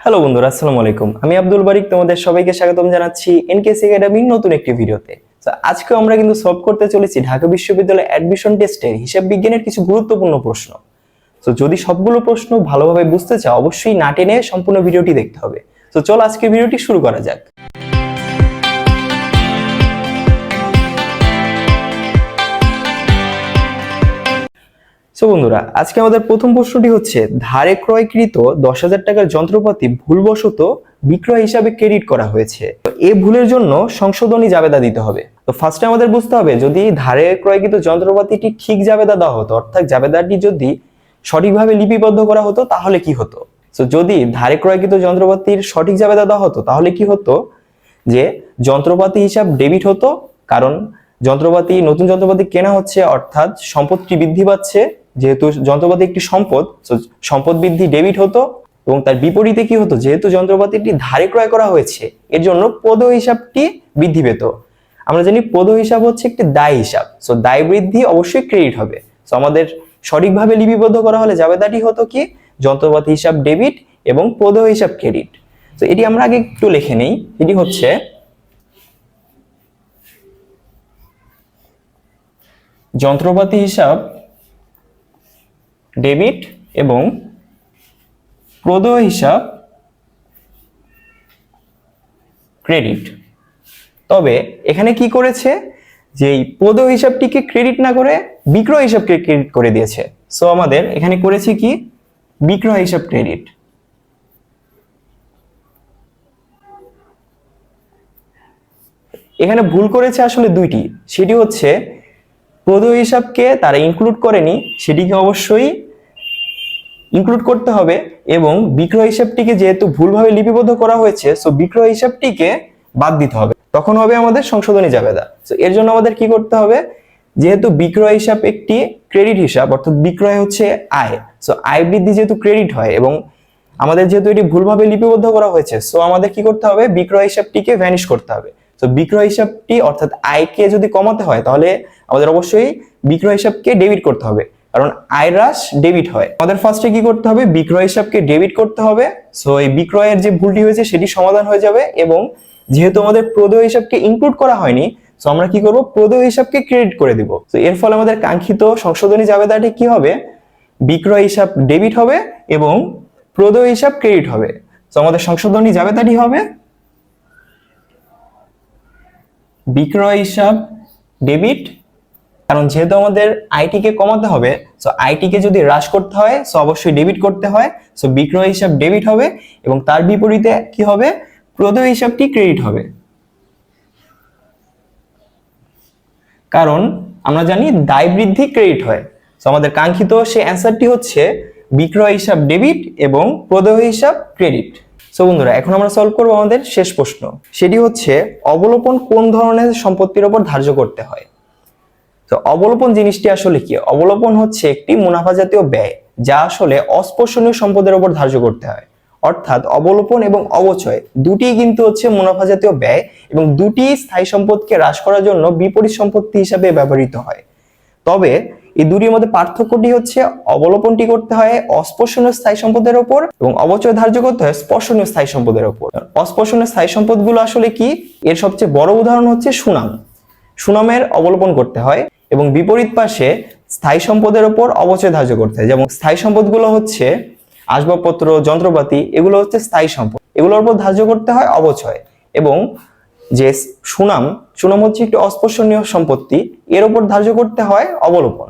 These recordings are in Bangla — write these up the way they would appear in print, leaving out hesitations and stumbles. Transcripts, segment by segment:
হ্যালো বন্ধুরা, আসসালামু আলাইকুম। আমি আব্দুল বারিক, তোমাদের সবাইকে স্বাগতম জানাচ্ছি এনকেসি একাডেমির নতুন একটি ভিডিওতে। তো আজকে আমরা কিন্তু সলভ করতে চলেছি ঢাকা বিশ্ববিদ্যালয় অ্যাডমিশন টেস্টের হিসাব বিজ্ঞানের কিছু গুরুত্বপূর্ণ প্রশ্ন। তো যদি সবগুলো প্রশ্ন ভালোভাবে বুঝতে চাও, অবশ্যই না টেনে সম্পূর্ণ ভিডিওটি দেখতে হবে। তো চলো আজকে ভিডিওটি শুরু করা যাক। বন্ধুরা, আজকে আমাদের প্রথম প্রশ্নটি হচ্ছে, ধারে ক্রয়কৃত 10,000 টাকার যন্ত্রপাতি ভুলবশত বিক্রয় হিসাবে ক্রেডিট করা হয়েছে। এই ভুলের জন্য সংশোধনী জাবেদা দিতে হবে। তো ফার্স্টে আমাদের বুঝতে হবে, যদি ধারে ক্রয়কৃত যন্ত্রপাতিটি ঠিক জাবেদা দেওয়া হতো, অর্থাৎ জাবেদাটি যদি সঠিকভাবে লিপিবদ্ধ করা হতো তাহলে কি হতো। তো যদি ধারে ক্রয়কৃত যন্ত্রপাতির সঠিক জাবেদা দেওয়া হতো তাহলে কি হতো, যে যন্ত্রপাতি হিসাব ডেবিট হতো, কারণ নতুন যন্ত্রপাতি কেনা হচ্ছে, অর্থাৎ সম্পদটি বৃদ্ধি পাচ্ছে। যেহেতু যন্ত্রপাতি একটি সম্পদ, সম্পদ বৃদ্ধি ডেবিট হতো। এবং তার বিপরীতে কি হতো, যেহেতু যন্ত্রপাতিটি ধারে ক্রয় করা হয়েছে, এর জন্য পদ হিসাবটি বৃদ্ধি পেত। আমরা জানি পদ হিসাব হচ্ছে একটি দায় হিসাব, সো দায় বৃদ্ধি অবশ্যই ক্রেডিট হবে। সো আমাদের সঠিকভাবে লিপিবদ্ধ করা হলে জাবেদাটি হতো কি, যন্ত্রপাতি হিসাব ডেবিট এবং পদ হিসাব ক্রেডিট। তো এটি আমরা আগে একটু লিখে নেই। এটি হচ্ছে যন্ত্রপাতি হিসাব ডেবিট এবং প্রদেয় হিসাব ক্রেডিট। তবে এখানে কি করেছে, যে এই প্রদেয় হিসাবটিকে ক্রেডিট না করে বিক্রয় হিসাবকে ক্রেডিট করে দিয়েছে। সো আমাদের এখানে করেছে কি, বিক্রয় হিসাব ক্রেডিট। এখানে ভুল করেছে আসলে দুইটি। সেটি হচ্ছে, প্রদেয় হিসাবকে তারা ইনক্লুড করেনি, সেটিকে অবশ্যই ইনক্লুড করতে হবে। এবং বিক্রয় হিসাবটিকে যেহেতু ভুলভাবে লিপিবদ্ধ করা হয়েছে, সো বিক্রয় হিসাবটিকে বাদ দিতে হবে, তখন হবে আমাদের সংশোধনী জাবেদা। সো এর জন্য আমাদের কি করতে হবে, যেহেতু বিক্রয় হিসাব একটি ক্রেডিট হিসাব, অর্থাৎ বিক্রয় হচ্ছে আয়, সো আয় বৃদ্ধি যেহেতু ক্রেডিট হয় এবং আমাদের যেহেতু এটি ভুলভাবে লিপিবদ্ধ করা হয়েছে, সো আমাদের কি করতে হবে, বিক্রয় হিসাবটিকে ভ্যানিশ করতে হবে। তো বিক্রয় হিসাবটি অর্থাৎ আয়কে যদি কমাতে হয়, তাহলে আমাদের অবশ্যই বিক্রয় হিসাবকে ডেবিট করতে হবে, কারণ আয় হ্রাস ডেবিট হয়। আমাদের ফার্স্টে কি করতে হবে, বিক্রয় হিসাবকে ডেবিট করতে হবে। সো এই বিক্রয়ের যে ভুলটি হয়েছে সেটি সমাধান হয়ে যাবে। এবং যেহেতু আমাদের প্রদেয় হিসাবকে ইনক্লুড করা হয়নি, সো আমরা কি করব, প্রদেয় হিসাবকে ক্রেডিট করে দিব। তো এর ফলে আমাদের কাঙ্ক্ষিত সংশোধনী জাবেদাটি কি হবে, বিক্রয় হিসাব ডেবিট হবে এবং প্রদেয় হিসাব ক্রেডিট হবে। তো আমাদের সংশোধনী জাবেদাটি হবে বিক্রয় হিসাব ডেবিট, কারণ যেহেতু আমাদের আইটিকে কমাতে হবে, সো আইটিকে যদি হ্রাস করতে হয়, সো অবশ্যই ডেবিট করতে হয়। সো বিক্রয় হিসাব ডেবিট হবে এবং তার বিপরীতে কি হবে, প্রদেয় হিসাবটি ক্রেডিট হবে। কারণ আমরা জানি দায় বৃদ্ধি ক্রেডিট হয়। সো আমাদের কাঙ্ক্ষিত সেই অ্যান্সারটি হচ্ছে বিক্রয় হিসাব ডেবিট এবং প্রদেয় হিসাব ক্রেডিট। সো বন্ধুরা, এখন আমরা সলভ করব আমাদের শেষ প্রশ্ন। সেটি হচ্ছে, অবলোপন কোন ধরনের সম্পত্তির উপর ধার্য করতে হয়। তো অবলোপন জিনিসটি আসলে কি, অবলোপন হচ্ছে একটি মুনাফা জাতীয় ব্যয়, যা আসলে অস্পর্শনীয় সম্পদের উপর ধার্য করতে হয়। অর্থাৎ অবলোপন এবং অবচয় দুটিই কিন্তু হচ্ছে মুনাফা জাতীয় ব্যয়, এবং দুটি স্থায়ী সম্পদকে হ্রাস করার জন্য বিপরীত সম্পত্তি হিসাবে ব্যবহৃত হয়। তবে এই দুটির মধ্যে পার্থক্যটি হচ্ছে, অবলোপনটি করতে হয় অস্পর্শনীয় স্থায়ী সম্পদের উপর এবং অবচয় ধার্য করতে হয় স্পর্শনীয় স্থায়ী সম্পদের উপর। অস্পর্শনীয় স্থায়ী সম্পদগুলো আসলে কি, এর সবচেয়ে বড় উদাহরণ হচ্ছে সুনাম। সুনামের অবলোপন করতে হয় এবং বিপরীত পাশে স্থায়ী সম্পদের উপর অবচয় ধার্য করতে হয়। যেমন স্থায়ী সম্পদগুলো হচ্ছে আসবাবপত্র, যন্ত্রপাতি, এগুলো হচ্ছে স্থায়ী সম্পদ, এগুলোর উপর ধার্য করতে হয় অবচয়। এবং যে সুনাম হচ্ছে একটি অস্পর্শনীয় সম্পত্তি, এর উপর ধার্য করতে হয় অবলোপন।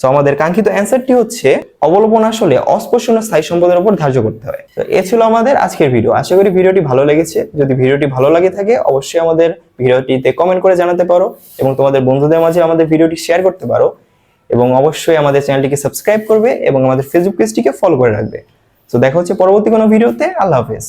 তো আমাদের কাঙ্ক্ষিত অ্যান্সারটি হচ্ছে, অবলোপন আসলে অস্পর্শনীয় স্থায়ী সম্পদের উপর ধার্য করতে হয়। তো এ ছিল আমাদের আজকের ভিডিও। আশা করি ভিডিওটি ভালো লেগেছে। যদি ভিডিওটি ভালো লাগে থাকে, অবশ্যই আমাদের ভিডিওটিতে কমেন্ট করে জানাতে পারো এবং তোমাদের বন্ধুদের মাঝে আমাদের ভিডিওটি শেয়ার করতে পারো। এবং অবশ্যই আমাদের চ্যানেলটিকে সাবস্ক্রাইব করবে এবং আমাদের ফেসবুক পেজটিকে ফলো করে রাখবে। তো দেখা হচ্ছে পরবর্তী কোনো ভিডিওতে। আল্লাহ হাফেজ।